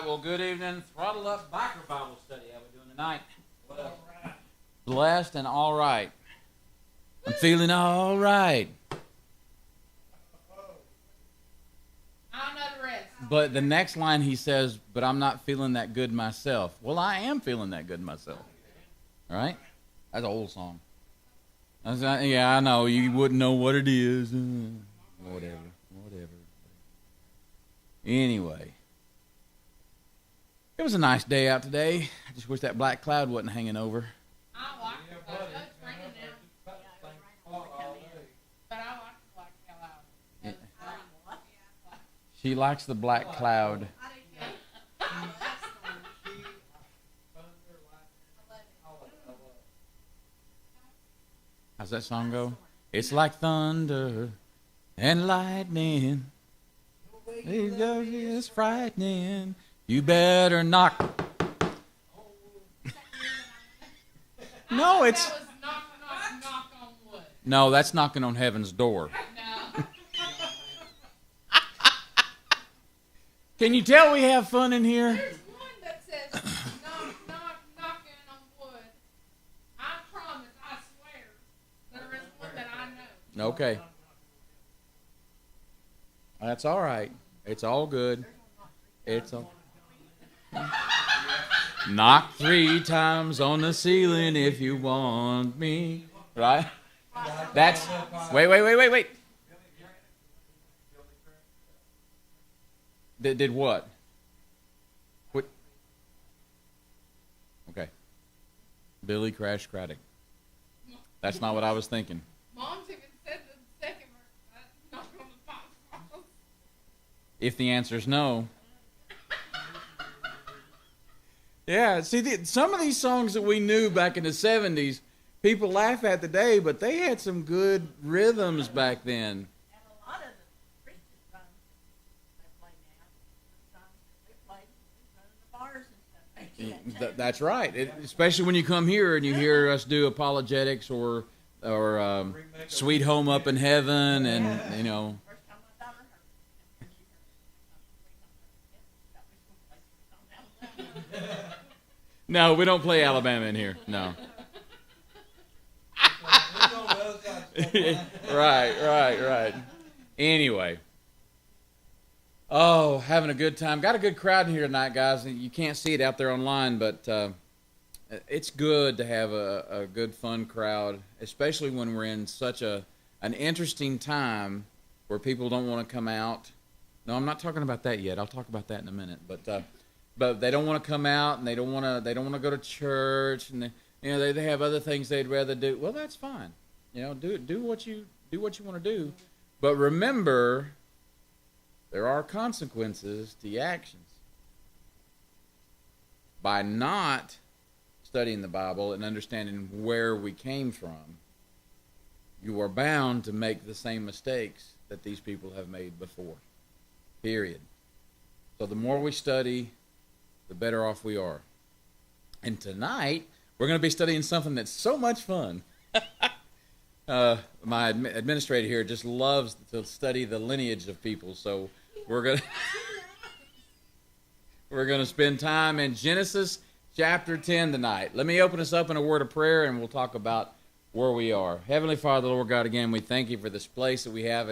well, good evening. Throttle Up Biker Bible Study. How we doing tonight? Blessed and all right. I'm feeling all right. I know the rest. But the next line he says, but I'm not feeling that good myself. Well, I am feeling that good myself. All right? That's an old song. Yeah, I know. You wouldn't know what it is. Whatever. Anyway. It was a nice day out today. I just wish that black cloud wasn't hanging over. I like it. It's raining now. But I like the black cloud. She likes the black cloud. How's that song go? It's like thunder and lightning. It's frightening. You better knock. No, it's. That was knock on wood. No, that's knocking on heaven's door. No. Can you tell we have fun in here? There's one that says knocking on wood. I promise, I swear, there is one that I know. Okay. That's all right. It's all good. It's all. Knock 3 times on the ceiling if you want me. Right? That's. Wait. Did what? What? Okay. Billy Crash Craddock. That's not what I was thinking. Mom's even said the second verse. Knocking on the box. If the answer is no. Yeah, see, some of these songs that we knew back in the 70s, people laugh at today, but they had some good rhythms back then. And a lot of the Christian songs they play now, they play in the bars and stuff. That's right. Especially when you come here and you hear us do apologetics or Sweet Home Up in Heaven, and you know. First time my daughter heard it. No, we don't play Alabama in here. No. Right. Anyway. Oh, having a good time. Got a good crowd in here tonight, guys. You can't see it out there online, but it's good to have a good, fun crowd, especially when we're in such an interesting time where people don't want to come out. No, I'm not talking about that yet. I'll talk about that in a minute. But they don't want to come out, and they don't want to go to church, and they have other things they'd rather do. Well, that's fine. Do what you want to do. But remember, there are consequences to your actions. By not studying the Bible and understanding where we came from, you are bound to make the same mistakes that these people have made before. Period. So the more we study, the better off we are. And tonight, we're going to be studying something that's so much fun. My administrator here just loves to study the lineage of people, so we're going to spend time in Genesis chapter 10 tonight. Let me open us up in a word of prayer, and we'll talk about where we are. Heavenly Father, Lord God, again, we thank you for this place that we have,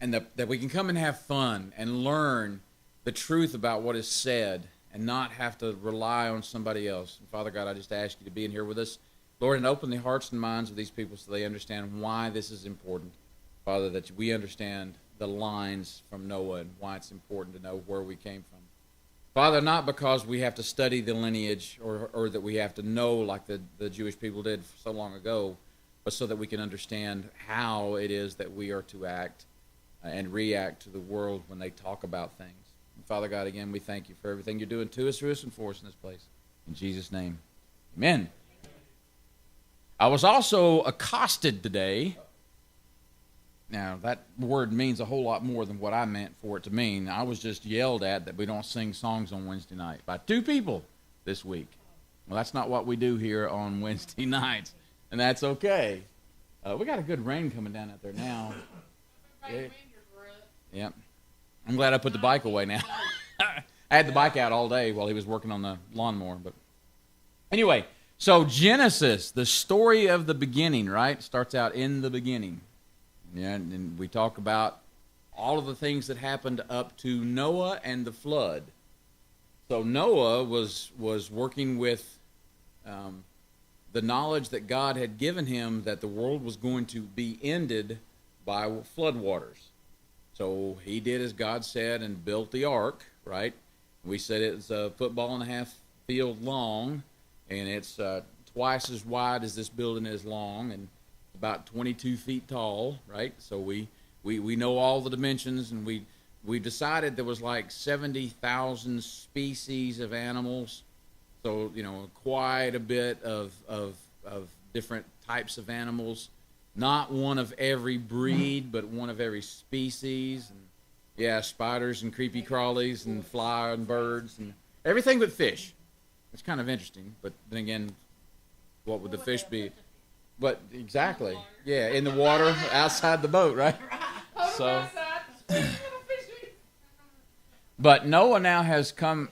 and that we can come and have fun and learn the truth about what is said, and not have to rely on somebody else. And Father God, I just ask you to be in here with us, Lord, and open the hearts and minds of these people so they understand why this is important. Father, that we understand the lines from Noah and why it's important to know where we came from. Father, not because we have to study the lineage or that we have to know like the Jewish people did so long ago, but so that we can understand how it is that we are to act and react to the world when they talk about things. Father God, again, we thank you for everything you're doing to us, through us, and for us in this place. In Jesus' name, amen. I was also accosted today. Now, that word means a whole lot more than what I meant for it to mean. I was just yelled at that we don't sing songs on Wednesday night by 2 people this week. Well, that's not what we do here on Wednesday nights, and that's okay. We got a good rain coming down out there now. Yep. I'm glad I put the bike away now. I had the bike out all day while he was working on the lawnmower. But anyway, so Genesis, the story of the beginning, right, starts out in the beginning. Yeah, and we talk about all of the things that happened up to Noah and the flood. So Noah was working with the knowledge that God had given him that the world was going to be ended by flood waters. So he did as God said and built the ark, right? We said it's a football and a half field long, and it's twice as wide as this building is long, and about 22 feet tall, right? So we know all the dimensions, and we decided there was like 70,000 species of animals. So, quite a bit of different types of animals. Not one of every breed, but one of every species. And yeah, spiders and creepy crawlies and flying birds and everything but fish. It's kind of interesting, but then again, what would the fish be? But exactly, yeah, in the water, outside the boat, right? So, but Noah now has come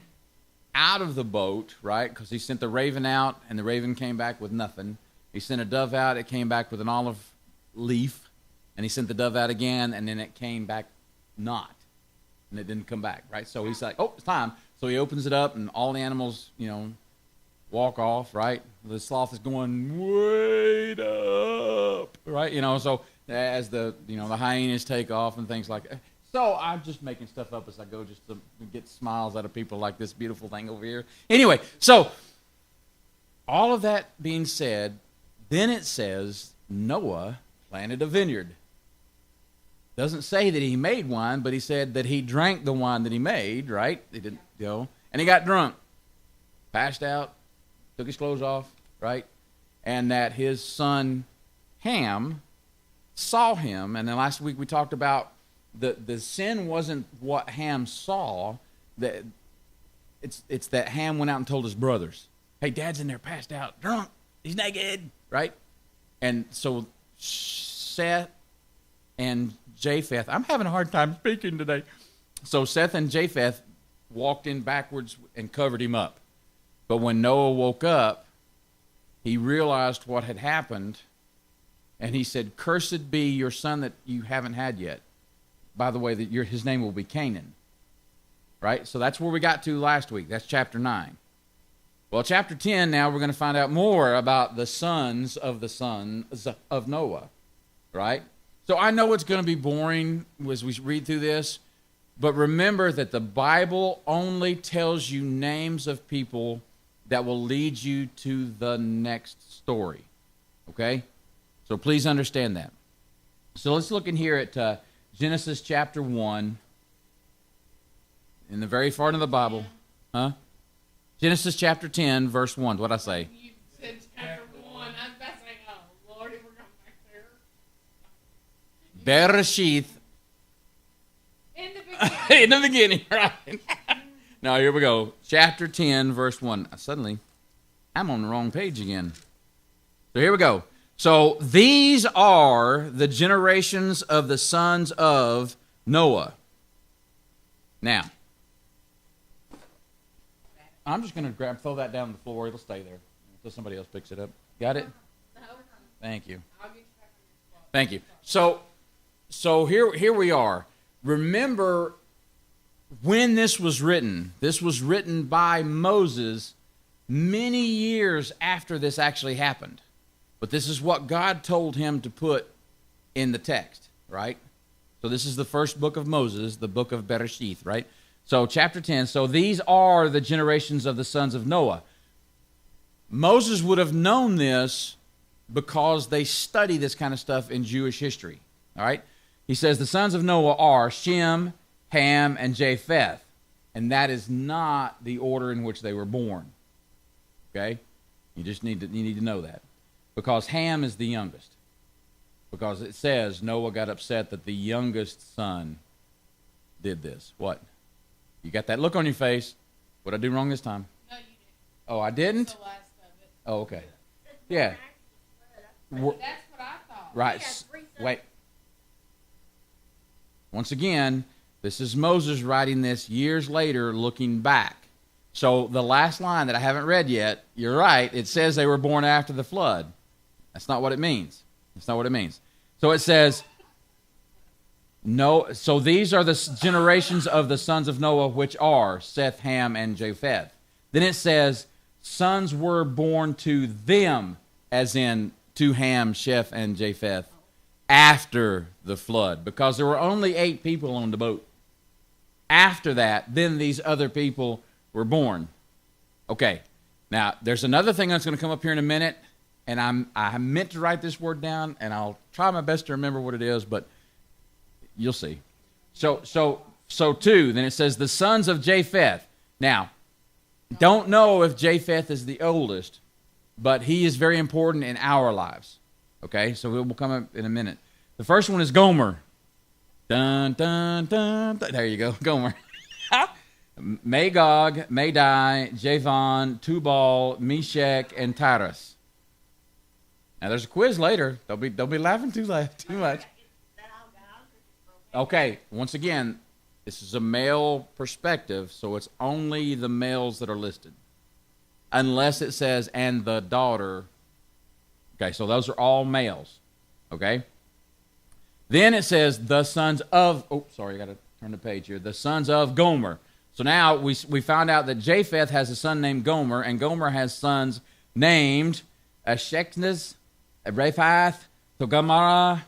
out of the boat, right? Because he sent the raven out, and the raven came back with nothing. He sent a dove out, it came back with an olive leaf, and he sent the dove out again, and then it came back not, and it didn't come back, right? So he's like, oh, it's time. So he opens it up, and all the animals, walk off, right? The sloth is going, wait up, right? So as the hyenas take off and things like that. So I'm just making stuff up as I go just to get smiles out of people like this beautiful thing over here. Anyway, so all of that being said, then it says Noah planted a vineyard. Doesn't say that he made wine, but he said that he drank the wine that he made, right? He didn't, and he got drunk, passed out, took his clothes off, right? And that his son Ham saw him. And then last week we talked about the sin wasn't what Ham saw. That it's that Ham went out and told his brothers, hey, Dad's in there passed out, drunk, he's naked, right? And so Seth and Japheth, I'm having a hard time speaking today. So Seth and Japheth walked in backwards and covered him up. But when Noah woke up, he realized what had happened, and he said, cursed be your son that you haven't had yet. By the way, his name will be Canaan. Right? So that's where we got to last week. That's chapter 9. Well, chapter 10, now we're going to find out more about the sons of Noah. Right? So I know it's going to be boring as we read through this, but remember that the Bible only tells you names of people that will lead you to the next story. Okay? So please understand that. So let's look in here at Genesis chapter 1. In the very front of the Bible. Huh? Genesis chapter 10, verse 1. What'd I say? You said chapter 1. I was about to say, oh, Lord, we're going back there. Bereshith. In the beginning. In the beginning, right? Now, here we go. Chapter 10, verse 1. Suddenly, I'm on the wrong page again. So here we go. So these are the generations of the sons of Noah. Now, I'm just going to throw that down on the floor. It'll stay there until somebody else picks it up. Got it? Thank you. Thank you. So here we are. Remember when this was written. This was written by Moses many years after this actually happened. But this is what God told him to put in the text, right? So this is the first book of Moses, the book of Bereshith, right? So chapter 10, so these are the generations of the sons of Noah. Moses would have known this because they study this kind of stuff in Jewish history, all right? He says the sons of Noah are Shem, Ham, and Japheth, and that is not the order in which they were born, okay? You need to know that, because Ham is the youngest, because it says Noah got upset that the youngest son did this. What? You got that look on your face. What'd I do wrong this time? No, you didn't. Oh, I didn't? That's the last of it. Oh, okay. Yeah. That's what I thought. Right. Wait. Once again, This is Moses writing this years later, looking back. So the last line that I haven't read yet, you're right, it says they were born after the flood. That's not what it means. That's not what it means. So it says, no. So these are the generations of the sons of Noah, which are Seth, Ham, and Japheth. Then it says, sons were born to them, as in to Ham, Sheth, and Japheth, after the flood, because there were only 8 people on the boat. After that, then these other people were born. Okay, now there's another thing that's going to come up here in a minute, and I meant to write this word down, and I'll try my best to remember what it is, but you'll see. So too, then it says the sons of Japheth. Now, don't know if Japheth is the oldest, but he is very important in our lives. Okay, so it will come up in a minute. The first one is Gomer. Dun, dun, dun, dun. There you go, Gomer. Magog, Madai, Javan, Tubal, Meshach, and Tiras. Now there's a quiz later. Don't be laughing too much. Okay, once again, this is a male perspective, so it's only the males that are listed. Unless it says, and the daughter. Okay, so those are all males. Okay? Then it says, the sons of, I got to turn the page here. The sons of Gomer. So now we found out that Japheth has a son named Gomer, and Gomer has sons named Ashkenaz, Rephath, Togarmah.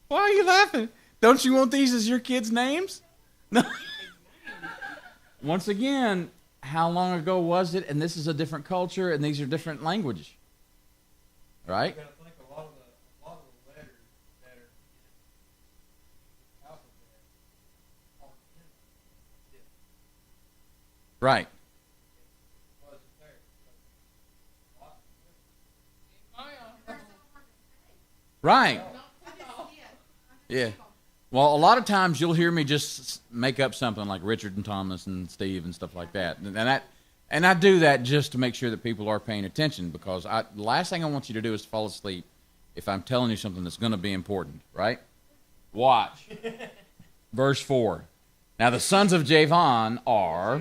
Why are you laughing? Don't you want these as your kids' names? No. Once again, how long ago was it? And this is a different culture, and these are different languages. Right? You got to think a lot of the letters that are in the alphabet aren't in it. Right. It wasn't there. So, Right. Yeah. Well, a lot of times you'll hear me just make up something like Richard and Thomas and Steve and stuff like that. And I do that just to make sure that people are paying attention, because the last thing I want you to do is fall asleep if I'm telling you something that's going to be important, right? Watch. Verse 4. Now the sons of Javan are...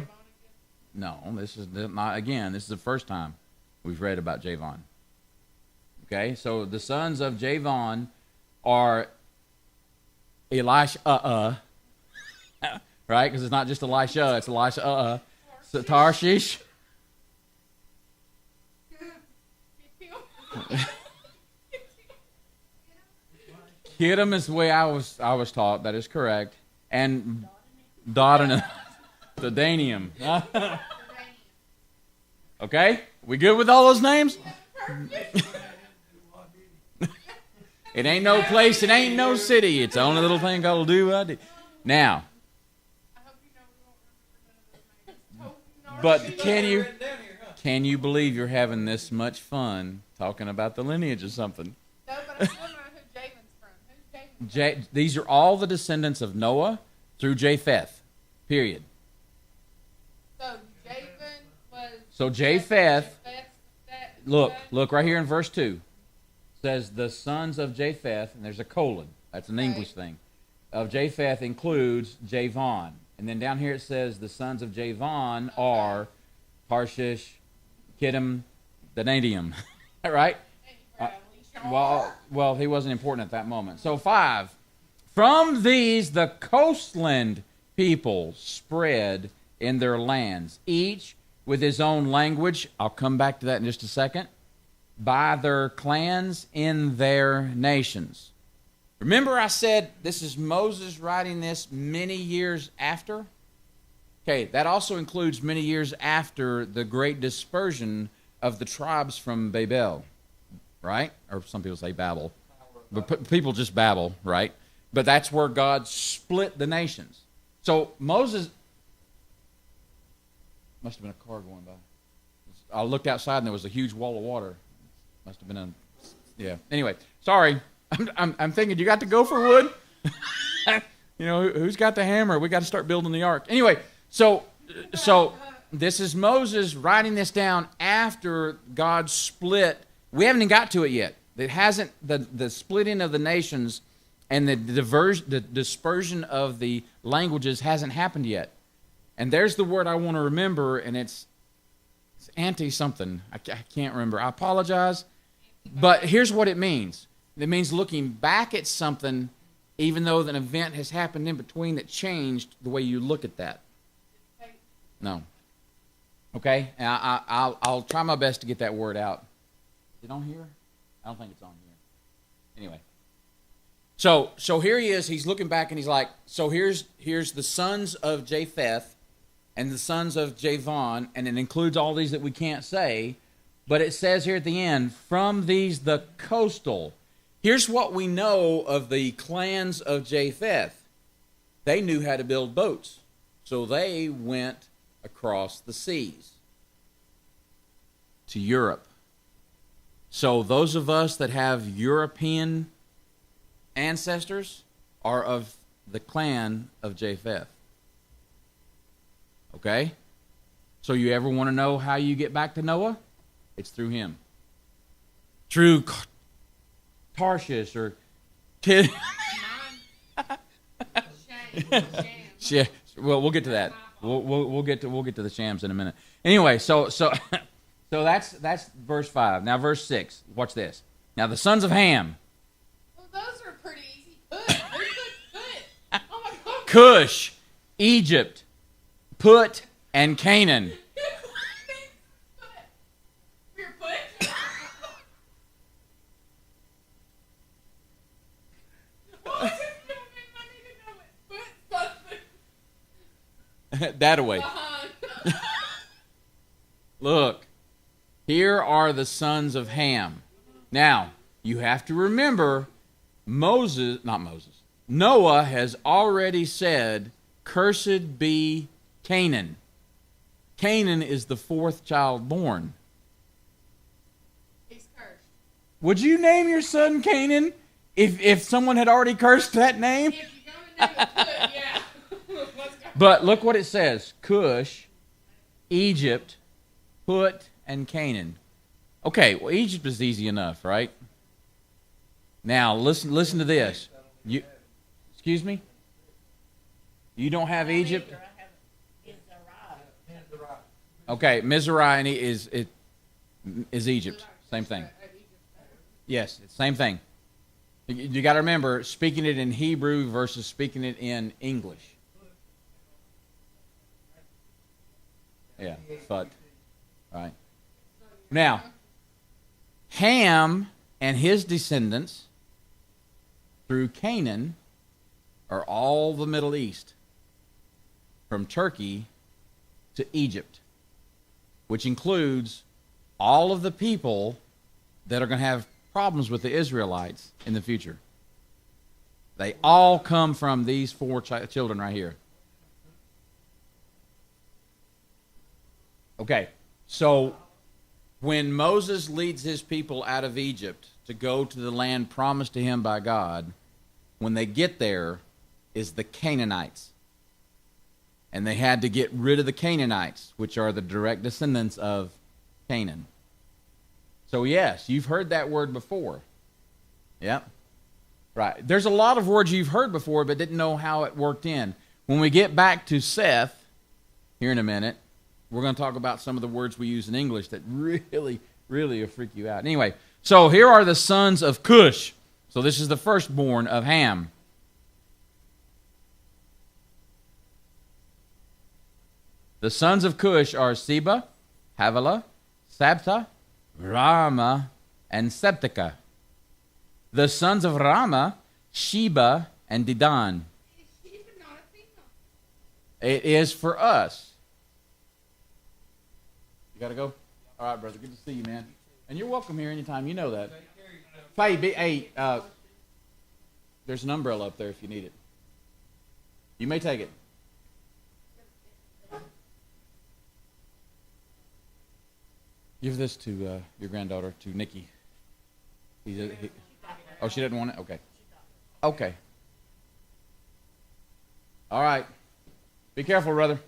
No, this is not, again, this is the first time we've read about Javan. Okay, so the sons of Javan are Elisha, right? Because it's not just Elisha, it's Elisha, Tarshish. Kittim is the way I was taught. That is correct. And Dodanium, the Danium. Okay, we good with all those names? It ain't no place, it ain't no city. It's the only little thing called do. Now, but can you believe you're having this much fun talking about the lineage of something? No, but I still know who Javen's from. Who's Javen? These are all the descendants of Noah through Japheth. Period. So Javen was. So Japheth. Look right here in verse 2. Says the sons of Japheth, and there's a colon. That's an English thing. Of Japheth includes Javan. And then down here it says the sons of Javan are Tarshish, Kittim, Danadium. Right? Well, he wasn't important at that moment. So 5. From these the coastland people spread in their lands, each with his own language. I'll come back to that in just a second. By their clans in their nations. Remember I said this is Moses writing this many years after? Okay, that also includes many years after the great dispersion of the tribes from Babel, right? Or some people say Babel. But people just babble, right? But that's where God split the nations. So Moses... Must have been a car going by. I looked outside and there was a huge wall of water. Must have been yeah. Anyway, sorry. I'm thinking you got to go for wood. You know, who's got the hammer? We got to start building the ark. Anyway, so this is Moses writing this down after God split. We haven't even got to it yet. It hasn't, the splitting of the nations and the dispersion of the languages hasn't happened yet. And there's the word I want to remember, and it's anti-something. I can't remember. I apologize. But here's what it means. It means looking back at something, even though an event has happened in between that changed the way you look at that. No. Okay? And I'll try my best to get that word out. Is it on here? I don't think it's on here. Anyway. So here he is. He's looking back, and he's like, so here's the sons of Japheth and the sons of Javan, and it includes all these that we can't say. But it says here at the end, from these the coastal. Here's what we know of the clans of Japheth. They knew how to build boats. So they went across the seas to Europe. So those of us that have European ancestors are of the clan of Japheth. Okay? So you ever want to know how you get back to Noah? It's through him. Through Tarshish or Shame. Yeah. Well, we'll get to that. We'll get to the shams in a minute. Anyway, so that's verse 5. Now verse 6. Watch this. Now the sons of Ham. Well, those are pretty easy. Good. Good. Oh my God. Cush, Egypt, Put, and Canaan. That away. Look, here are the sons of Ham. Now, you have to remember, Noah has already said, cursed be Canaan. Canaan is the fourth child born. He's cursed. Would you name your son Canaan if someone had already cursed that name? If you're going to name it good, yeah. But look what it says. Cush, Egypt, Put, and Canaan. Okay, well, Egypt is easy enough, right? Now, listen to this. Excuse me? You don't have Egypt? Okay, Mizraim is Egypt. Same thing. Yes, it's same thing. You got to remember, speaking it in Hebrew versus speaking it in English. Yeah, but right. Now, Ham and his descendants through Canaan are all the Middle East, from Turkey to Egypt, which includes all of the people that are going to have problems with the Israelites in the future. They all come from these four children right here. Okay, so when Moses leads his people out of Egypt to go to the land promised to him by God, when they get there is the Canaanites. And they had to get rid of the Canaanites, which are the direct descendants of Canaan. So yes, you've heard that word before. Yep. Right. There's a lot of words you've heard before but didn't know how it worked in. When we get back to Seth, here in a minute, we're going to talk about some of the words we use in English that really, really will freak you out. Anyway, so here are the sons of Cush. So this is the firstborn of Ham. The sons of Cush are Seba, Havilah, Sabta, Rama, and Septica. The sons of Rama, Sheba, and Dedan. She's not a female. It is for us. You got to go? All right, brother. Good to see you, man. And you're welcome here anytime. You know that. Hey, there's an umbrella up there if you need it. You may take it. Give this to your granddaughter, to Nikki. Oh, she doesn't want it? Okay. Okay. All right. Be careful, brother.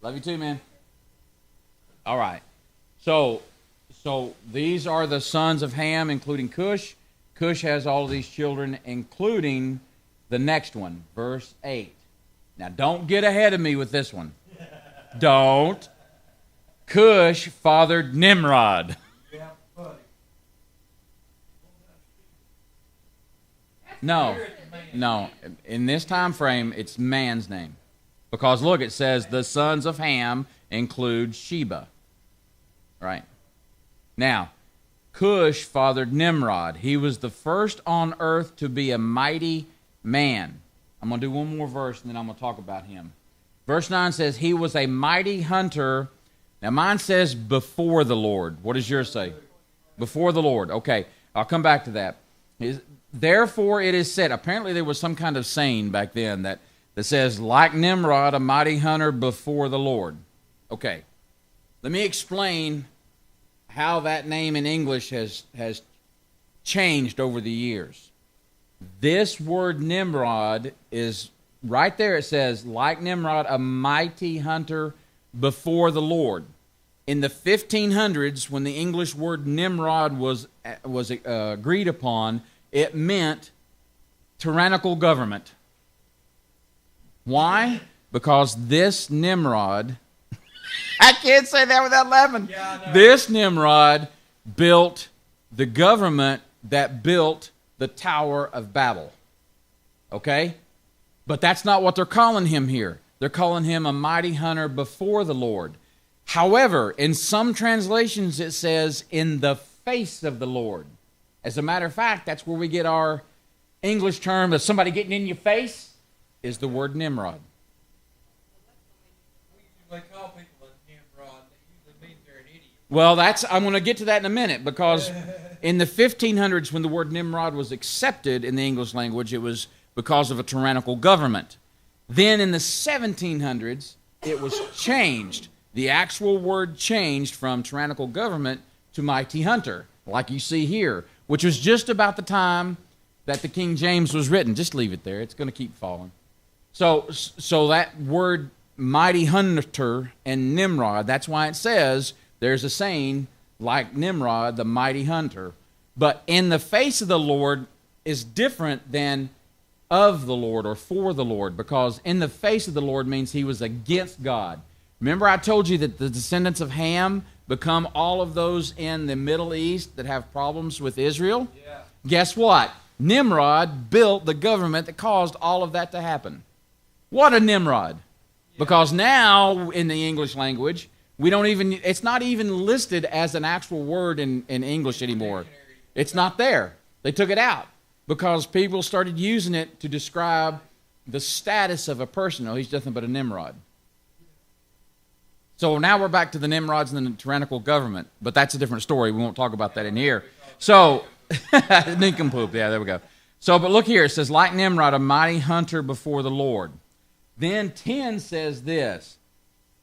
Love you too, man. All right. So So these are the sons of Ham, including Cush. Cush has all of these children, including the next one, verse 8. Now, don't get ahead of me with this one. Don't. Cush fathered Nimrod. Yeah, buddy. No. In this time frame, it's man's name. Because, look, it says the sons of Ham include Sheba. Right? Now, Cush fathered Nimrod. He was the first on earth to be a mighty man. I'm going to do one more verse, and then I'm going to talk about him. Verse 9 says, he was a mighty hunter. Now, mine says before the Lord. What does yours say? Before the Lord. Okay, I'll come back to that. Therefore it is said, apparently there was some kind of saying back then that says, like Nimrod, a mighty hunter before the Lord. Okay, let me explain how that name in English has changed over the years. This word Nimrod is right there. It says, like Nimrod, a mighty hunter before the Lord. In the 1500s, when the English word Nimrod was agreed upon, it meant tyrannical government. Why? Because this Nimrod, I can't say that without laughing. Yeah, I know. This Nimrod built the government that built the Tower of Babel. Okay? But that's not what they're calling him here. They're calling him a mighty hunter before the Lord. However, in some translations it says, in the face of the Lord. As a matter of fact, that's where we get our English term of somebody getting in your face, is the word Nimrod. We usually call people a Nimrod. That usually means they're an idiot. Well, I'm going to get to that in a minute, because in the 1500s, when the word Nimrod was accepted in the English language, it was because of a tyrannical government. Then in the 1700s, it was changed. The actual word changed from tyrannical government to mighty hunter, like you see here, which was just about the time that the King James was written. Just leave it there. It's going to keep falling. So that word mighty hunter and Nimrod, that's why it says there's a saying like Nimrod, the mighty hunter. But in the face of the Lord is different than of the Lord or for the Lord, because in the face of the Lord means he was against God. Remember I told you that the descendants of Ham become all of those in the Middle East that have problems with Israel? Yeah. Guess what? Nimrod built the government that caused all of that to happen. What a Nimrod. Because now in the English language, it's not even listed as an actual word in English anymore. It's not there. They took it out because people started using it to describe the status of a person. Oh, he's nothing but a Nimrod. So now we're back to the Nimrods and the tyrannical government, but that's a different story. We won't talk about that in here. So, nincompoop, yeah, there we go. So, but look here, it says, like Nimrod, a mighty hunter before the Lord. Then 10 says this,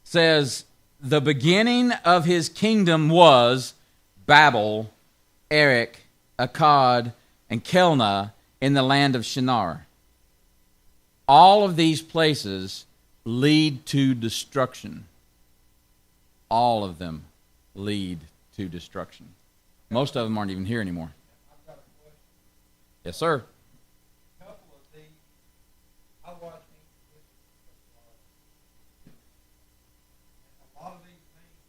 says, the beginning of his kingdom was Babel, Erech, Akkad, and Kelna in the land of Shinar. All of these places lead to destruction. All of them lead to destruction. Most of them aren't even here anymore. I've got a question. Yes, sir. A couple of these, I watch these and a lot of these things,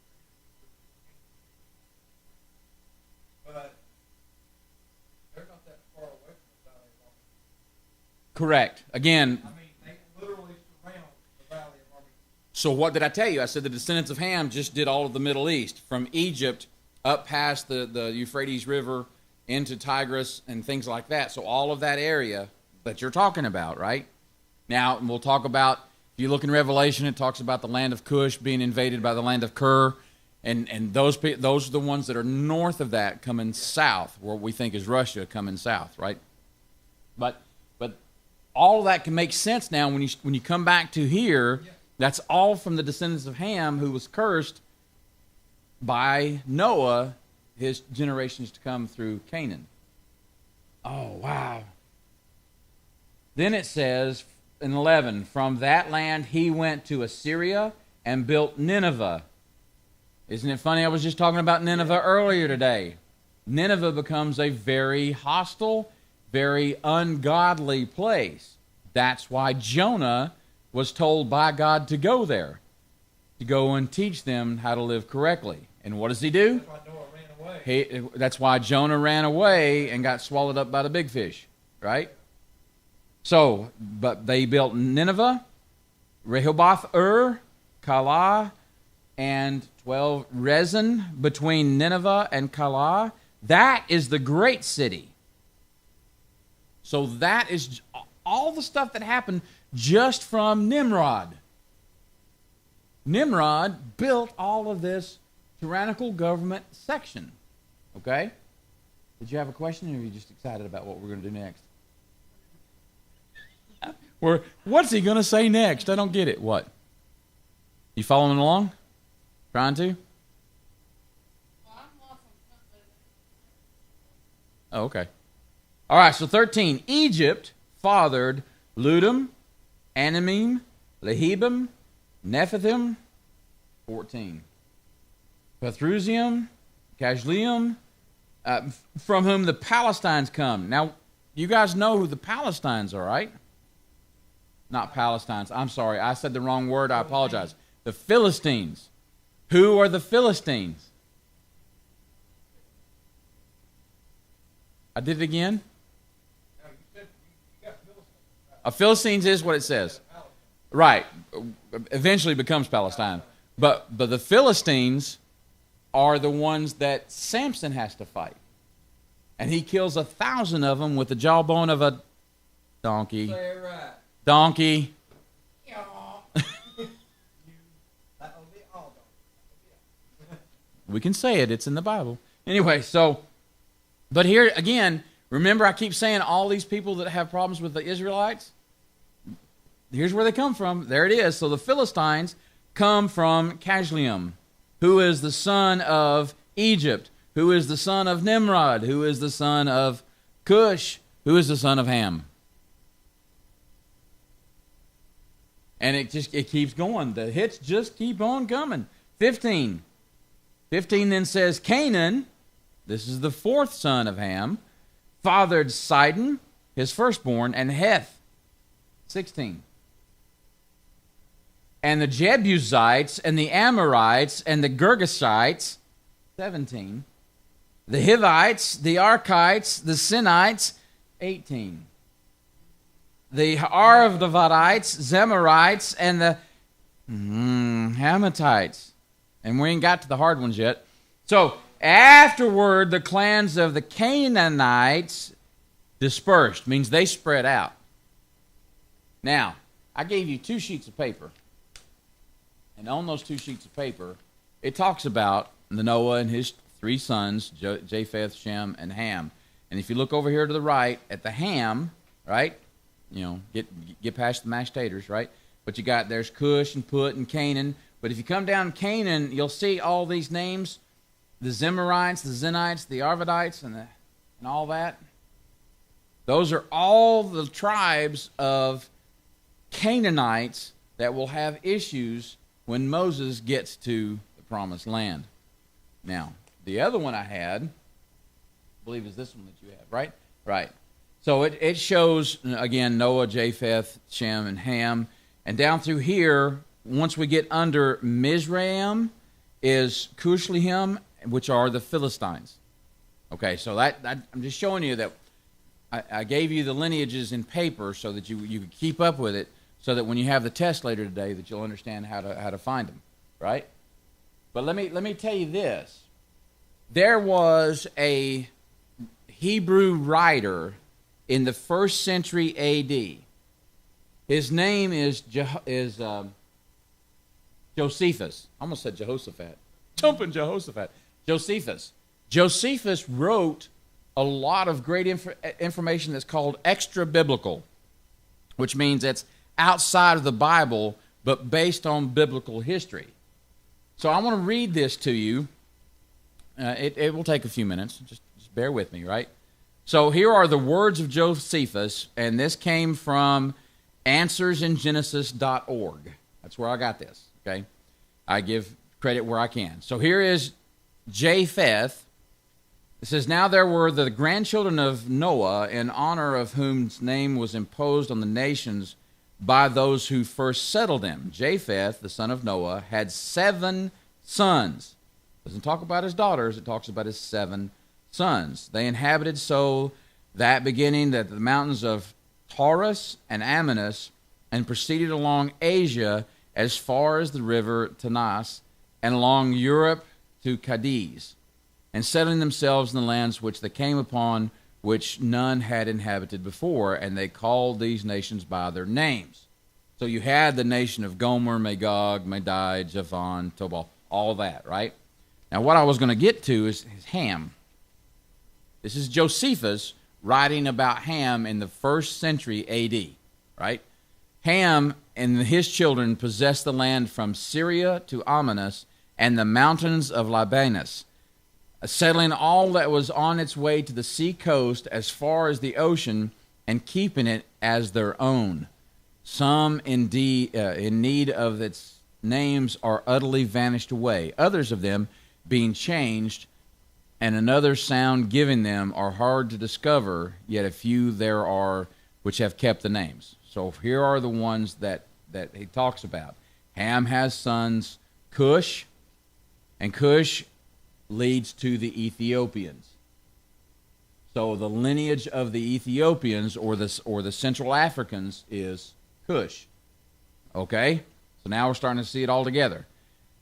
but they're not that far away from the Valley of Armageddon. Correct. Again, I mean, they literally surround the Valley of Armageddon. so what did I tell you? I said the descendants of Ham just did all of the Middle East, from Egypt up past the Euphrates River into Tigris and things like that. So all of that area that you're talking about, right? Now, we'll talk about, if you look in Revelation, it talks about the land of Cush being invaded by the land of Ker, and those are the ones that are north of that coming south, where we think is Russia coming south, right? But all of that can make sense now when you come back to here. That's all from the descendants of Ham, who was cursed by Noah, his generations to come through Canaan. Oh, wow. Then it says in 11, from that land he went to Assyria and built Nineveh. Isn't it funny? I was just talking about Nineveh earlier today. Nineveh becomes a very hostile, very ungodly place. That's why Jonah was told by God to go there, to go and teach them how to live correctly. And what does he do? That's why Noah ran away. That's why Jonah ran away and got swallowed up by the big fish, right? So, but they built Nineveh, Rehoboth, Calah, and 12 Rezin between Nineveh and Calah. That is the great city. So that is all the stuff that happened just from Nimrod. Nimrod built all of this tyrannical government section. Okay? Did you have a question, or are you just excited about what we're going to do next? What's he going to say next? I don't get it. What? You following along? Trying to? Oh, okay. All right, so 13. Egypt fathered Ludum, Anamim, Lehibim, Nephathim. 14. Pathrusium, Kajlium, from whom the Palestines come. Now, you guys know who the Palestines are, right? Not Palestines. I'm sorry. I said the wrong word. I apologize. The Philistines. Who are the Philistines? I did it again. No, you said you got Philistines. Philistines is what it says. Right. Eventually becomes Palestine. But the Philistines are the ones that Samson has to fight. And he kills 1,000 of them with the jawbone of a donkey. Say it right. Donkey. That'll be all done. We can say it. It's in the Bible. Anyway, so, but here again, remember I keep saying all these people that have problems with the Israelites? Here's where they come from. There it is. So the Philistines come from Kajlium, who is the son of Egypt, who is the son of Nimrod, who is the son of Cush, who is the son of Ham. And it keeps going. The hits just keep on coming. 15. 15 then says, Canaan, this is the fourth son of Ham, fathered Sidon, his firstborn, and Heth. 16. And the Jebusites, and the Amorites, and the Girgashites. 17. The Hivites, the Archites, the Sinites. 18. The Arvadites, Zemarites, and the Hamathites. And we ain't got to the hard ones yet. So, afterward, the clans of the Canaanites dispersed. Means they spread out. Now, I gave you 2 sheets of paper. And on those 2 sheets of paper, it talks about the Noah and his 3 sons, Japheth, Shem, and Ham. And if you look over here to the right at the Ham, right? You know, get past the mashed taters, right? But you got, there's Cush and Put and Canaan. But if you come down Canaan, you'll see all these names. The Zemarites, the Zenites, the Arvadites, and all that. Those are all the tribes of Canaanites that will have issues when Moses gets to the promised land. Now, the other one I had, I believe is this one that you have, right? Right. So it shows, again, Noah, Japheth, Shem, and Ham. And down through here, once we get under Mizraim, is Cushlihem, which are the Philistines. Okay, so that I'm just showing you that I gave you the lineages in paper so that you could keep up with it, so that when you have the test later today, that you'll understand how to find them, right? But let me tell you this. There was a Hebrew writer in the 1st century A.D. His name is Josephus. I almost said Jehoshaphat. Jumping Jehoshaphat. Josephus. Josephus wrote a lot of great information that's called extra-biblical, which means it's outside of the Bible, but based on biblical history. So I want to read this to you. It will take a few minutes. Just bear with me, right? So here are the words of Josephus, and this came from answersingenesis.org. That's where I got this, okay? I give credit where I can. So here is Japheth. It says, now there were the grandchildren of Noah, in honor of whose name was imposed on the nations by those who first settled them. Japheth, the son of Noah, had 7 sons. It doesn't talk about his daughters, it talks about his 7 sons. They inhabited so that beginning that the mountains of Taurus and Amanus, and proceeded along Asia as far as the river Tanas, and along Europe to Cadiz, and settling themselves in the lands which they came upon, which none had inhabited before, and they called these nations by their names. So you had the nation of Gomer, Magog, Madai, Javan, Tobal, all that, right? Now what I was going to get to is Ham. This is Josephus writing about Ham in the 1st century A.D., right? Ham and his children possessed the land from Syria to Amanus and the mountains of Libanus, settling all that was on its way to the sea coast as far as the ocean, and keeping it as their own. Some indeed in need of its names are utterly vanished away. Others of them being changed, and another sound given them, are hard to discover, yet a few there are which have kept the names. So here are the ones that he talks about. Ham has sons, Cush, and Cush leads to the Ethiopians. So the lineage of the Ethiopians or the Central Africans is Cush. Okay? So now we're starting to see it all together.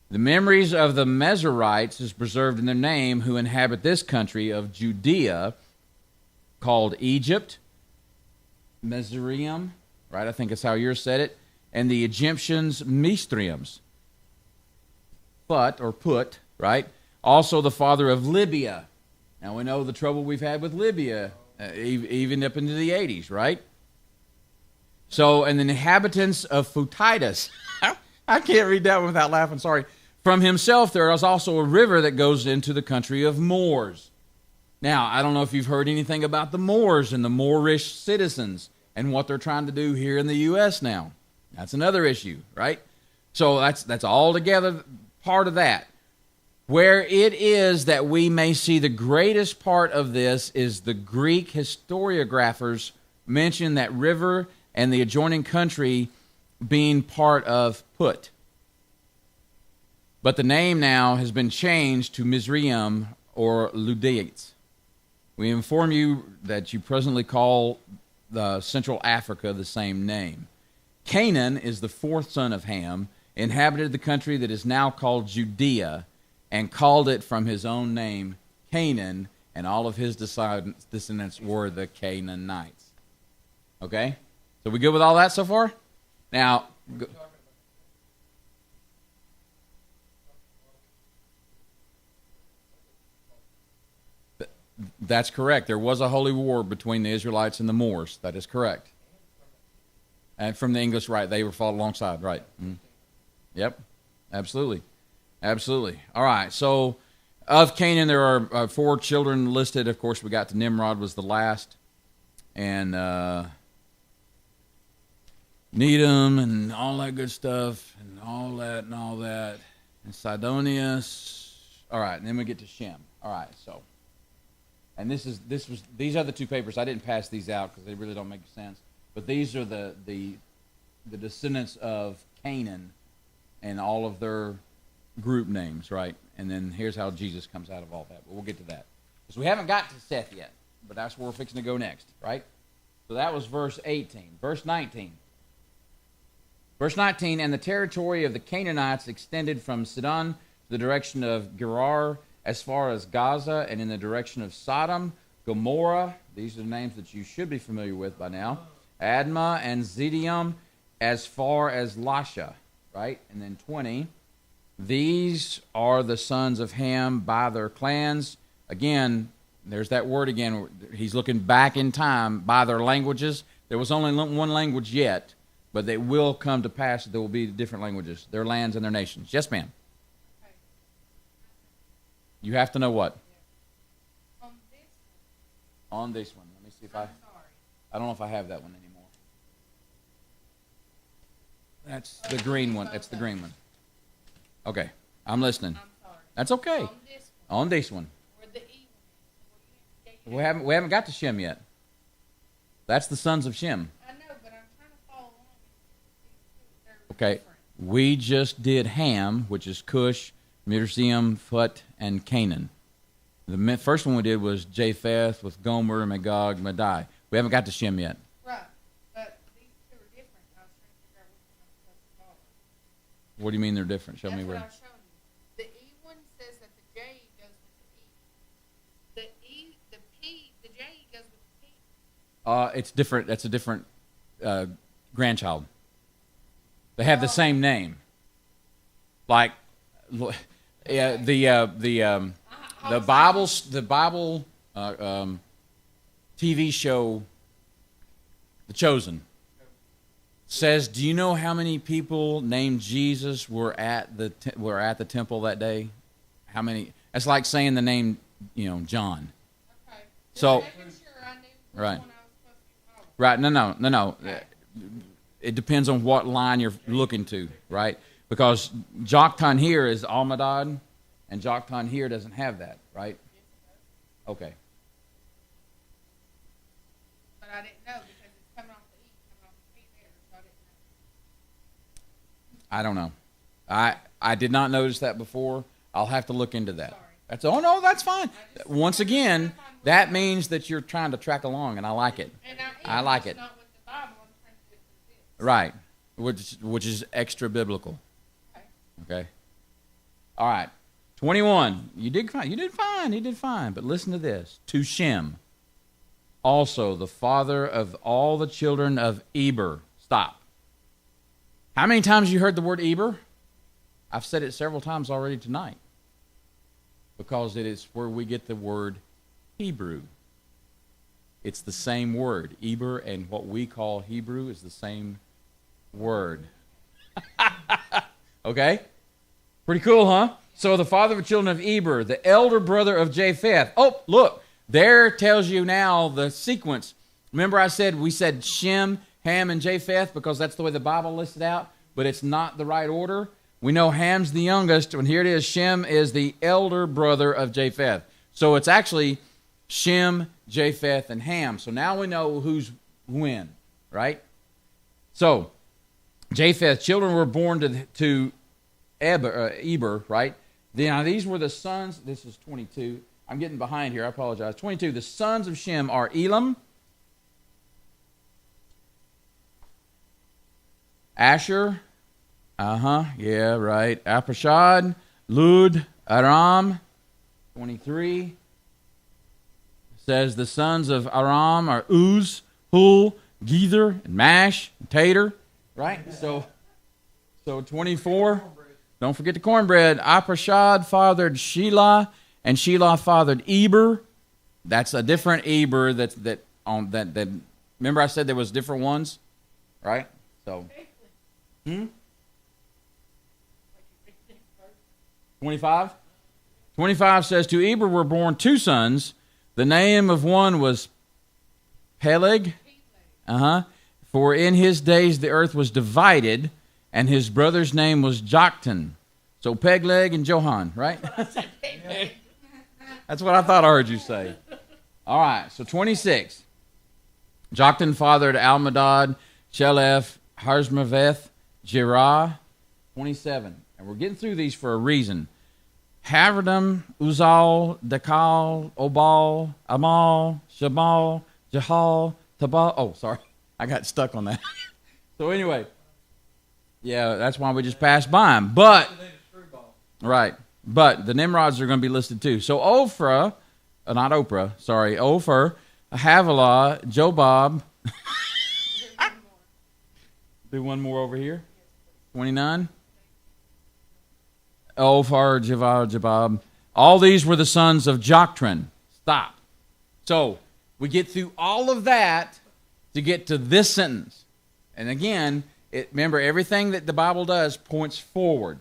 The memories of the Mezerites is preserved in their name, who inhabit this country of Judea, called Egypt, Mezerium, right? I think that's how yours said it. And the Egyptians, Mistriums. Put, right? Also the father of Libya. Now we know the trouble we've had with Libya, even up into the 80s, right? So, and the inhabitants of Phutitis. I can't read that one without laughing, sorry. From himself there is also a river that goes into the country of Moors. Now, I don't know if you've heard anything about the Moors and the Moorish citizens and what they're trying to do here in the U.S. now. That's another issue, right? So that's all together part of that. Where it is that we may see the greatest part of this is the Greek historiographers mention that river and the adjoining country being part of Put. But the name now has been changed to Mizraim or Ludaites. We inform you that you presently call the Central Africa the same name. Canaan is the 4th son of Ham, inhabited the country that is now called Judea, and called it from his own name, Canaan, and all of his descendants were the Canaanites. Okay? So we good with all that so far? Now, that's correct. There was a holy war between the Israelites and the Moors. That is correct. And from the English, right, they were fought alongside, right. Yep, absolutely. Absolutely. All right, so of Canaan, there are 4 children listed. Of course, we got to Nimrod was the last. And Nedum and all that good stuff and all that. And Sidonius. All right, and then we get to Shem. All right, so. And these are the 2 papers. I didn't pass these out because they really don't make sense. But these are the descendants of Canaan and all of their group names, right? And then here's how Jesus comes out of all that. But we'll get to that. Because we haven't got to Seth yet, but that's where we're fixing to go next, right? So that was verse 18. Verse 19. Verse 19, and the territory of the Canaanites extended from Sidon to the direction of Gerar as far as Gaza, and in the direction of Sodom, Gomorrah. These are the names that you should be familiar with by now. Admah and Zidim as far as Lasha, right? And then 20. These are the sons of Ham by their clans. Again, there's that word again. He's looking back in time by their languages. There was only one language yet, but they will come to pass that there will be different languages, their lands and their nations. Yes, ma'am. Okay. You have to know what? On this On this one. Let me see if one, I'm sorry. I don't know if I have that one anymore. That's the green one. It's the green one. Okay. I'm listening. I'm sorry. That's okay. On this one. On this one. Where the E one is. We haven't got to Shem yet. That's the sons of Shem. I know, but I'm trying to follow along. They're Okay. different. We just did Ham, which is Cush, Mizraim, Phut, and Canaan. The first one we did was Japheth with Gomer, Magog, Madai. We haven't got to Shem yet. Right. But these two are different. I was trying to figure out which one I'm supposed to follow. What do you mean they're different? Show That's me what where. I was showing you. The E one says that the J goes with the E. The J goes with the P. It's different. That's a different grandchild. They have the same name. Like, yeah, the Bible TV show, The Chosen, says, do you know how many people named Jesus were at the temple that day? How many? That's like saying the name, John. Okay. So, Making sure I knew which right. one I was supposed to follow. Right? No. It depends on what line you're looking to, right? Because Joktan here is Almadad, and Joktan here doesn't have that, right? Okay. But I didn't know because it's coming off the E, coming off the P there, so I didn't know. I don't know. I did not notice that before. I'll have to look into that. Sorry. That's fine. Once again, that means that you're trying to track along, and I like it. And I like it. Not with the Bible, I'm trying to do it with this. Right, which is extra biblical. Okay. All right. 21. You did fine. But listen to this. To Shem, also the father of all the children of Eber. Stop. How many times you heard the word Eber? I've said it several times already tonight. Because it is where we get the word Hebrew. It's the same word. Eber and what we call Hebrew is the same word. Okay? Pretty cool, huh? So the father of the children of Eber, the elder brother of Japheth. Oh, look. There tells you now the sequence. Remember we said Shem, Ham, and Japheth because that's the way the Bible lists it out, but it's not the right order. We know Ham's the youngest, and here it is. Shem is the elder brother of Japheth. So it's actually Shem, Japheth, and Ham. So now we know who's when, right? So Japheth's children were born to Eber, right? Now these were the sons. This is 22. I'm getting behind here. I apologize. 22. The sons of Shem are Elam, Asher, yeah, right. Apashad, Lud, Aram. 23 says the sons of Aram are Uz, Hul, Gether, and Mash, and Tater. Right? So 24. Don't forget the cornbread. Apashad fathered Shelah, and Shelah fathered Eber. That's a different Eber. That. Remember, I said there was different ones, right? So. 25? 25 says, to Eber were born two sons. The name of one was Peleg. For in his days the earth was divided, and his brother's name was Joktan. So Peleg and Johan, right? That's what I thought I heard you say. All right, so 26. Joktan fathered Almadad, Sheleph, Harzmaveth, Jerah. 27. And we're getting through these for a reason. Havradim, Uzal, Dakal, Obal, Amal, Shabal, Jahal, Tabal. Oh, sorry. I got stuck on that. So anyway. Yeah, that's why we just passed by him. But, right. But the Nimrods are going to be listed too. So Ophrah, Ophir, Havilah, Jobab. Do one more over here. 29. Ophir, Jabab. All these were the sons of Joktan. Stop. So we get through all of that to get to this sentence. And again, remember, everything that the Bible does points forward.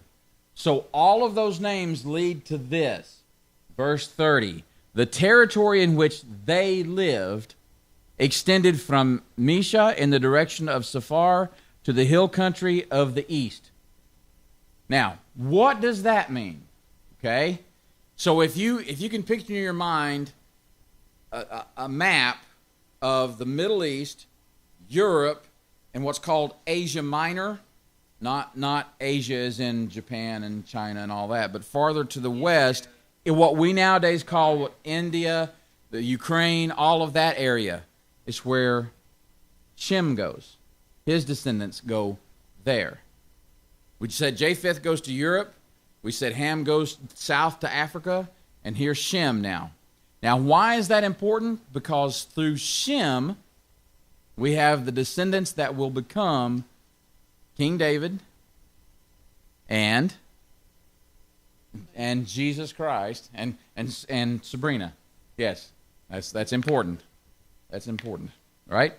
So all of those names lead to this. Verse 30. The territory in which they lived extended from Mesha in the direction of Sephar to the hill country of the east. Now, what does that mean? Okay? So if you can picture in your mind a map of the Middle East, Europe, and what's called Asia Minor, not Asia as in Japan and China and all that, but farther to the west, in what we nowadays call India, the Ukraine, all of that area is where Shem goes. His descendants go there. We said Japheth goes to Europe. We said Ham goes south to Africa. And here's Shem now. Now, why is that important? Because through Shem, we have the descendants that will become King David and Jesus Christ and Sabrina. Yes, that's important. That's important, right?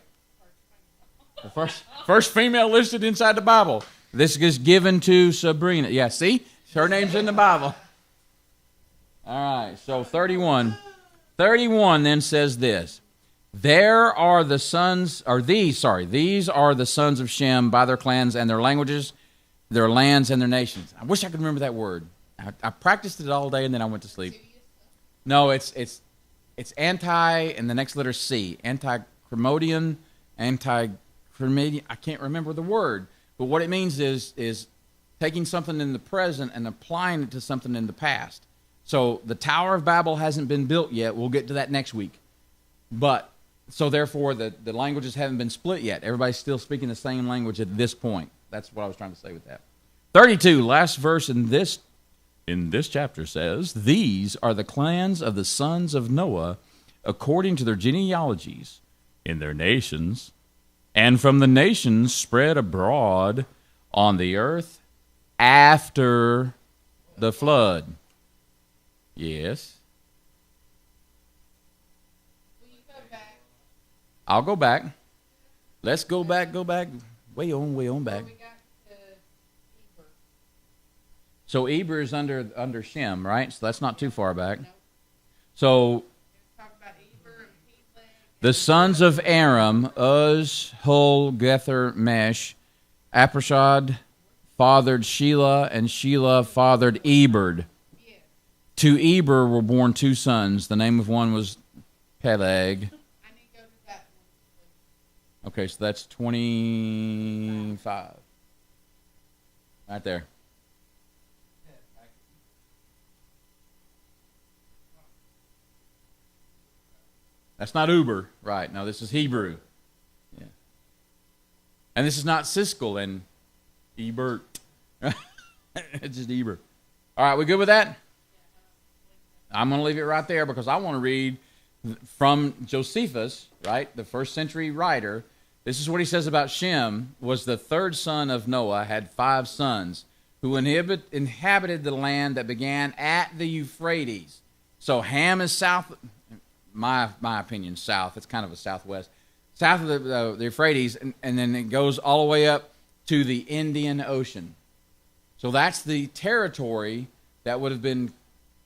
The first female listed inside the Bible. This is given to Sabrina. Yeah, see? Her name's in the Bible. All right, so 31. 31 then says this. These are the sons of Shem by their clans and their languages, their lands and their nations. I wish I could remember that word. I practiced it all day and then I went to sleep. No, it's anti and the next letter C. Anti-Chromodian, anti-Chromadian. I can't remember the word. But what it means is taking something in the present and applying it to something in the past. So the Tower of Babel hasn't been built yet. We'll get to that next week. But so therefore the languages haven't been split yet. Everybody's still speaking the same language at this point. That's what I was trying to say with that. 32, last verse in this chapter says, "These are the clans of the sons of Noah according to their genealogies in their nations, and from the nations spread abroad on the earth after the flood." Yes. Will you go back? I'll go back. Let's go back. Way on back. We got to Eber. So Eber is under Shem, right? So that's not too far back. No. So Talk about Eber and Peleg. the sons of Aram, Uz, Hul, Gether, Mesh, Aprashad fathered Shelah, and Shelah fathered Eber. Yes. To Eber were born two sons. The name of one was Peleg. I need to go to that one. Okay, so that's 25. Right there. That's not Uber, right? No, this is Hebrew. Yeah. And this is not Siskel and Ebert. It's just Eber. All right, we good with that? I'm going to leave it right there because I want to read from Josephus, right, the first century writer. This is what he says about Shem, was the third son of Noah, had 5 sons, who inhabited the land that began at the Euphrates. So Ham is south, my opinion, south. It's kind of a southwest. South of the Euphrates, and then it goes all the way up to the Indian Ocean. So that's the territory that would have been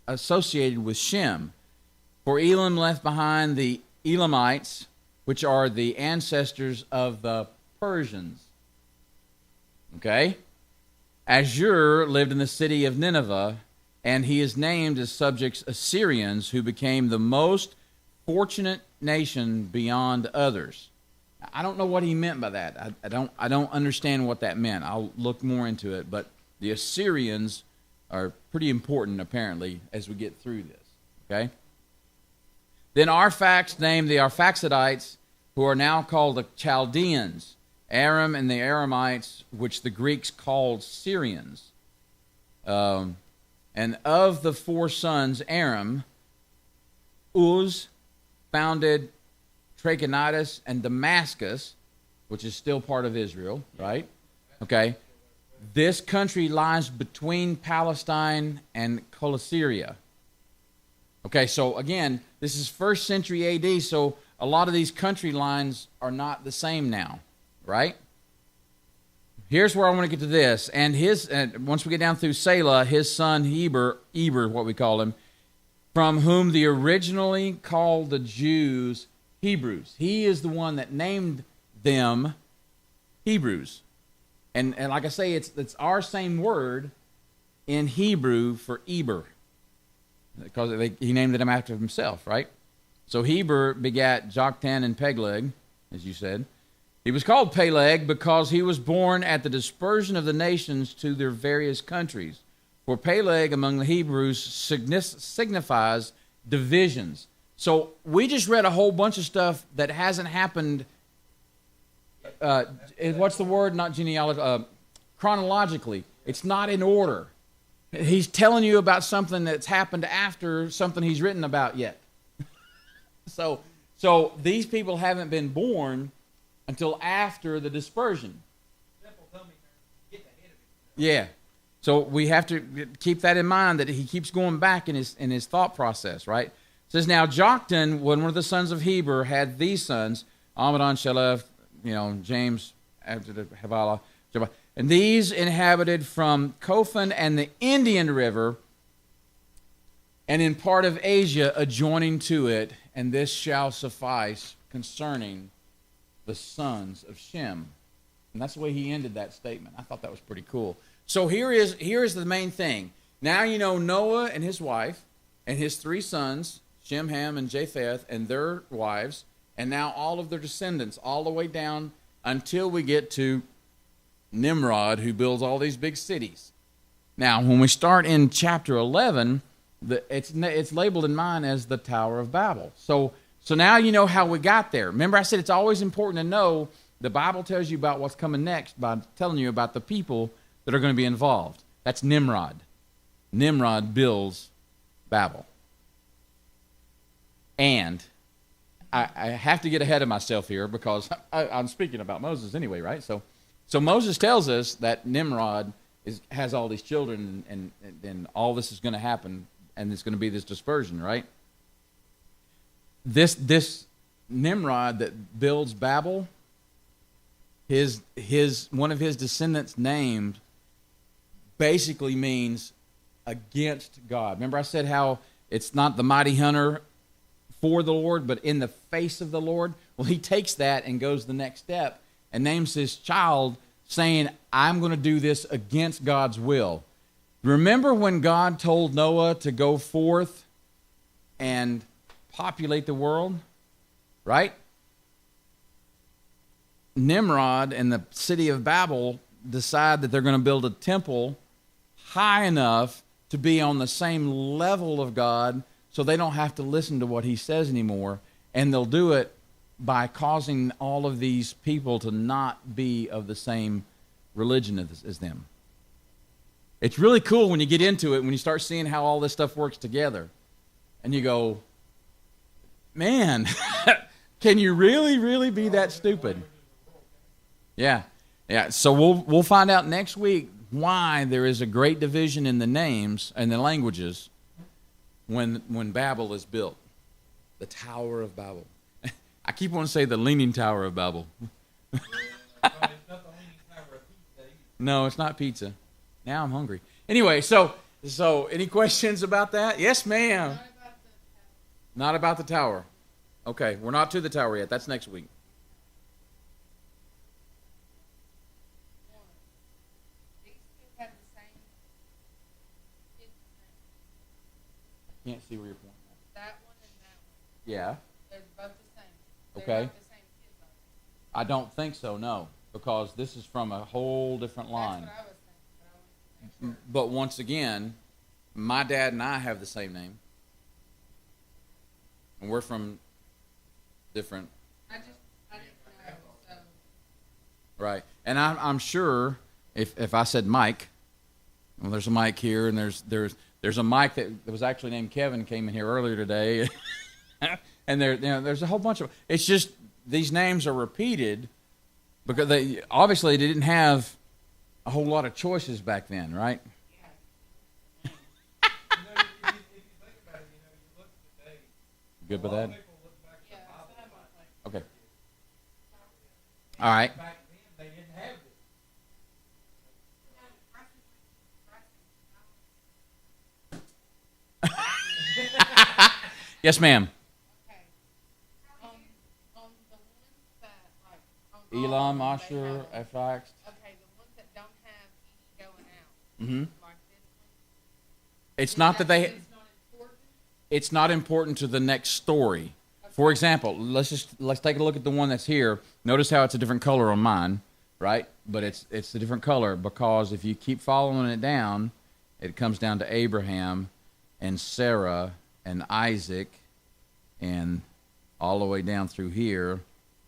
associated with Shem. For Elam left behind the Elamites, which are the ancestors of the Persians. Okay? Ashur lived in the city of Nineveh, and he is named as subjects Assyrians, who became the most fortunate nation beyond others. I don't know what he meant by that. I don't understand what that meant. I'll look more into it, but the Assyrians are pretty important, apparently, as we get through this. Okay? Then Arphax named the Arphaxidites, who are now called the Chaldeans, Aram and the Aramites, which the Greeks called Syrians. And of the 4 sons, Aram, Uz founded Trachonitis and Damascus, which is still part of Israel, right? Okay. This country lies between Palestine and Coelesyria. Okay, so again, this is 1st century AD, so a lot of these country lines are not the same now, right? Here's where I want to get to this. And once we get down through Selah, his son Eber, what we call him, from whom they originally called the Jews Hebrews. He is the one that named them Hebrews. And like I say, it's our same word, in Hebrew for Eber, because he named them after himself, right? So Heber begat Joktan and Peleg, as you said. He was called Peleg because he was born at the dispersion of the nations to their various countries. For Peleg among the Hebrews signifies divisions. So we just read a whole bunch of stuff that hasn't happened. What's the word? Not genealogy. Chronologically. It's not in order. He's telling you about something that's happened after something he's written about yet. So these people haven't been born until after the dispersion. Yeah. So we have to keep that in mind, that he keeps going back in his thought process, right? It says, now Joktan, one of the sons of Heber, had these sons, Amadon, Shelef, James, Havilah, and these inhabited from Kofan and the Indian River, and in part of Asia adjoining to it, and this shall suffice concerning the sons of Shem. And that's the way he ended that statement. I thought that was pretty cool. So here is the main thing. Now you know Noah and his wife and his 3 sons, Shem, Ham, and Japheth, and their wives, and now all of their descendants, all the way down until we get to Nimrod, who builds all these big cities. Now, when we start in chapter 11, it's labeled in mine as the Tower of Babel. So now you know how we got there. Remember, I said it's always important to know the Bible tells you about what's coming next by telling you about the people that are going to be involved. That's Nimrod. Nimrod builds Babel. And I have to get ahead of myself here because I'm speaking about Moses anyway, right? So Moses tells us that Nimrod has all these children, and all this is going to happen, and it's going to be this dispersion, right? This Nimrod that builds Babel, one of his descendants named basically means against God. Remember I said how it's not the mighty hunter for the Lord, but in the face of the Lord? Well, he takes that and goes the next step and names his child, saying, I'm going to do this against God's will. Remember when God told Noah to go forth and populate the world? Right? Nimrod and the city of Babel decide that they're going to build a temple high enough to be on the same level of God so they don't have to listen to what he says anymore. And they'll do it by causing all of these people to not be of the same religion as them. It's really cool when you get into it, when you start seeing how all this stuff works together. And you go, man, can you really, really be that stupid? Yeah. So we'll find out next week why there is a great division in the names and the languages when Babel is built. The Tower of Babel. I keep wanting to say the Leaning Tower of Babel. No, it's not pizza. Now I'm hungry. Anyway, so any questions about that? Yes, ma'am. Not about the tower. Okay, we're not to the tower yet. That's next week. Can't see where you're pointing at. That one and that one. Yeah. They're both the same. They're Okay. not the same kids, are they? I don't think so, no, because this is from a whole different line. That's what I was thinking, but I wanted to make sure. But once again, my dad and I have the same name. And we're from different. I didn't know, so. Right. And I'm sure if I said Mike, well, there's a Mike here, and there's a Mike that was actually named Kevin came in here earlier today. And there's a whole bunch of, it's just these names are repeated because they obviously didn't have a whole lot of choices back then, right? If you think about it, you look today. Good with A lot that? of people look back at the Bible like, Okay. All right. back then they didn't have this. Yes, ma'am. Okay. On the ones that, like, on all Elam, of them, they Asher, have- Ephax. Okay, the ones that don't have E going out, Mm-hmm. like this one, It's not that they. It's not important. It's not important to the next story. For example, let's take a look at the one that's here. Notice how it's a different color on mine, right? But it's a different color because if you keep following it down, it comes down to Abraham and Sarah and Isaac and all the way down through here,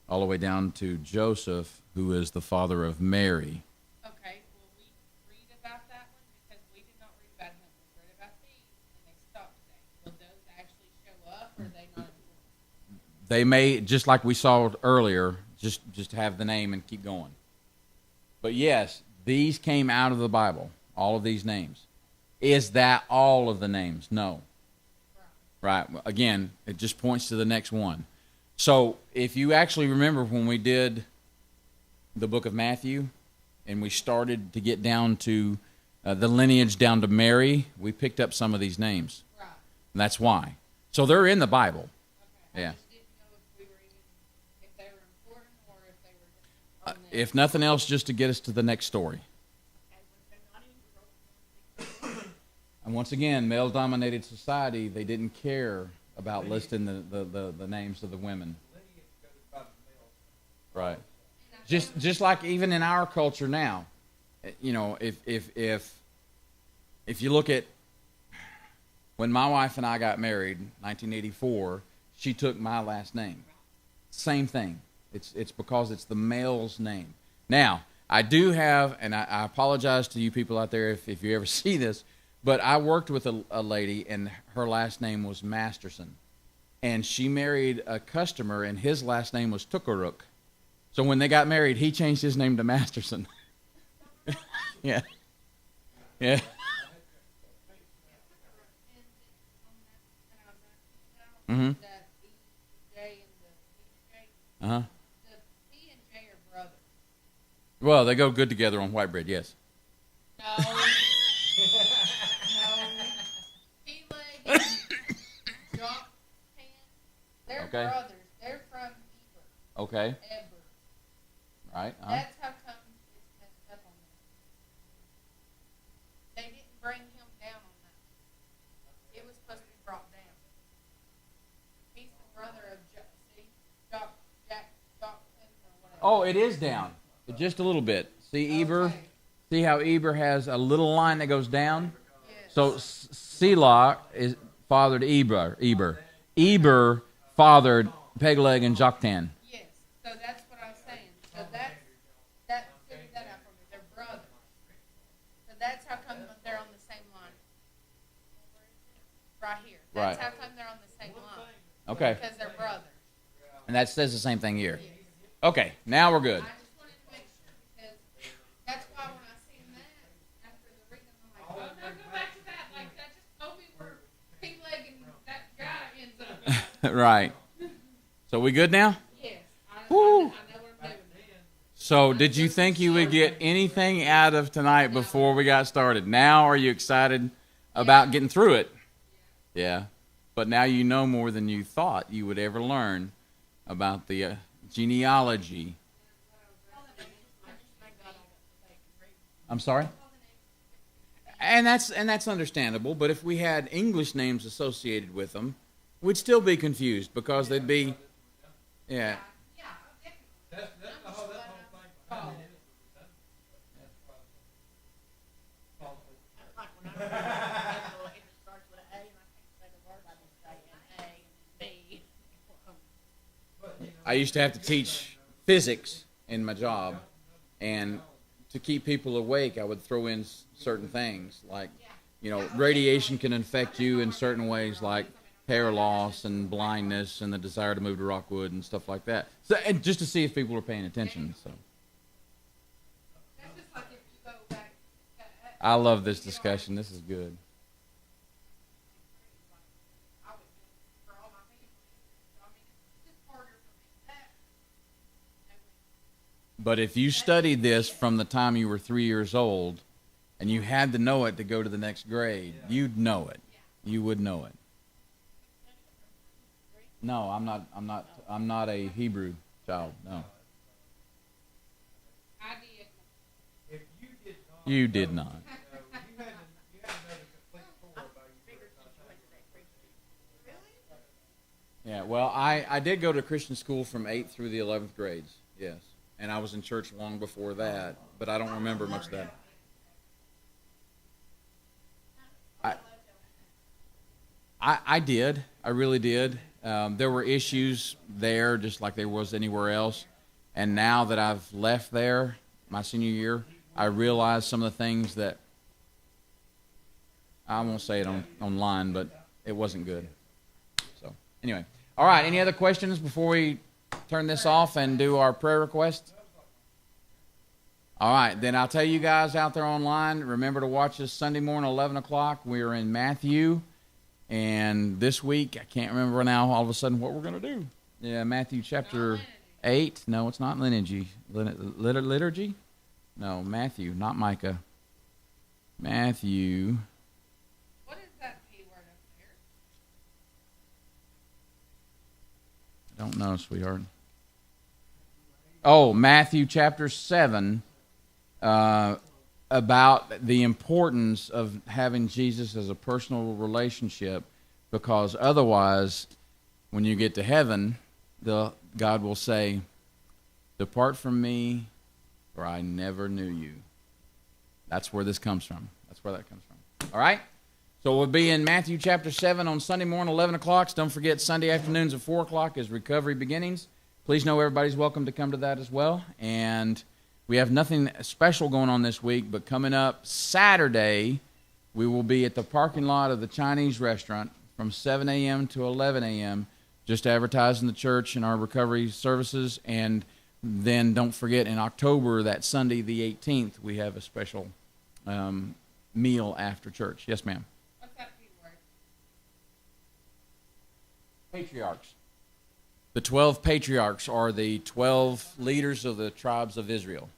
all the way down to Joseph, who is the father of Mary. Okay, will we read about that one? Because we did not read about him. We read about these, and they stopped today. Will those actually show up, or are they not important? They may, just like we saw earlier, just have the name and keep going. But yes, these came out of the Bible, all of these names. Is that all of the names? No. Right. Again, it just points to the next one. So if you actually remember when we did the book of Matthew and we started to get down to the lineage down to Mary, we picked up some of these names. Right. And that's why. So they're in the Bible. Okay. Yeah. I just didn't know if we were even, if they were important or if they were just on there. If nothing else, just to get us to the next story. And once again, male-dominated society, they didn't care about listing the names of the women. Right. Just like even in our culture now, you know, if you look at when my wife and I got married, 1984, she took my last name. Same thing. It's because it's the male's name. Now, I do have, and I apologize to you people out there if you ever see this, but I worked with a lady, and her last name was Masterson. And she married a customer, and his last name was Tukaruk. So when they got married, he changed his name to Masterson. Yeah. Yeah. Mm-hmm. That E, J, and the J. Uh-huh. The P and J are brothers. Well, they go good together on white bread, yes. No. No. Peleg and Jock Pan. They're Okay. brothers. They're from Eber. Okay. Eber. Right. That's how come it's messed up on them. They didn't bring him down on that. It was supposed to be brought down. He's the brother of Jock or whatever. Oh, it is down. Just a little bit. See Eber? Okay. See how Eber has a little line that goes down? Yes. So Selah is fathered Eber. Eber fathered Peleg and Joktan. Yes. So that's what I was saying. So figure that out for me. They're brothers. So that's how come they're on the same line. Right here. That's Right. how come they're on the same line. Okay. Because they're brothers. And that says the same thing here. Okay, now we're good. I just wanted to make sure because that's why when I seen that after the reading, I'm like, oh no, go back to that. Like that just told me where Peleg and that guy ends up. Right. So we good now? Yes. Woo. I know what I'm doing. So did you think you would get anything out of tonight before we got started? Now are you excited about getting through it? Yeah. But now you know more than you thought you would ever learn about the genealogy. I'm sorry? And that's understandable, but if we had English names associated with them, we'd still be confused because they'd be, yeah. That's the whole thing behind it. Like when I read it, it starts with an A, and I can't say the word, I just say an A and B. I used to have to teach physics in my job, and to keep people awake, I would throw in certain things like, you know, radiation can infect you in certain ways, like hair loss and blindness and the desire to move to Rockwood and stuff like that. So, and just to see if people are paying attention. So, That's just like if you go back. I love this discussion. This is good. I would do it for all my family. So, I mean, it's just harder for me. But if you studied this from the time you were 3 years old, and you had to know it to go to the next grade, you'd know it. You would know it. No, I'm not a Hebrew child. No, I did. If you did not, you did not. you had to know the complete story about Yeah, well, I did go to Christian school from 8th through the 11th grades, yes. And I was in church long before that, but I don't remember much of that. I did. I really did. There were issues there just like there was anywhere else. And now that I've left there, my senior year, I realized some of the things that, I won't say it online, but it wasn't good. So, anyway. All right, any other questions before we turn this off and do our prayer request? All right, then I'll tell you guys out there online, remember to watch us Sunday morning, 11 o'clock. We are in Matthew. And this week, I can't remember now all of a sudden what we're going to do. Yeah, Matthew chapter 8. No, it's not liturgy. Liturgy? No, Matthew, not Micah. Matthew. What is that P word up there? I don't know, sweetheart. Oh, Matthew chapter 7, about the importance of having Jesus as a personal relationship, because otherwise, when you get to heaven, God will say, "Depart from me, for I never knew you." That's where this comes from. That's where that comes from. All right? So we'll be in Matthew chapter 7 on Sunday morning, 11 o'clock. Don't forget, Sunday afternoons at 4 o'clock is Recovery Beginnings. Please know everybody's welcome to come to that as well. And we have nothing special going on this week, but coming up Saturday, we will be at the parking lot of the Chinese restaurant from 7 a.m. to 11 a.m., just advertising the church and our recovery services. And then don't forget, in October, that Sunday the 18th, we have a special meal after church. Yes, ma'am. What's that P word? Patriarchs. The 12 patriarchs are the 12 leaders of the tribes of Israel.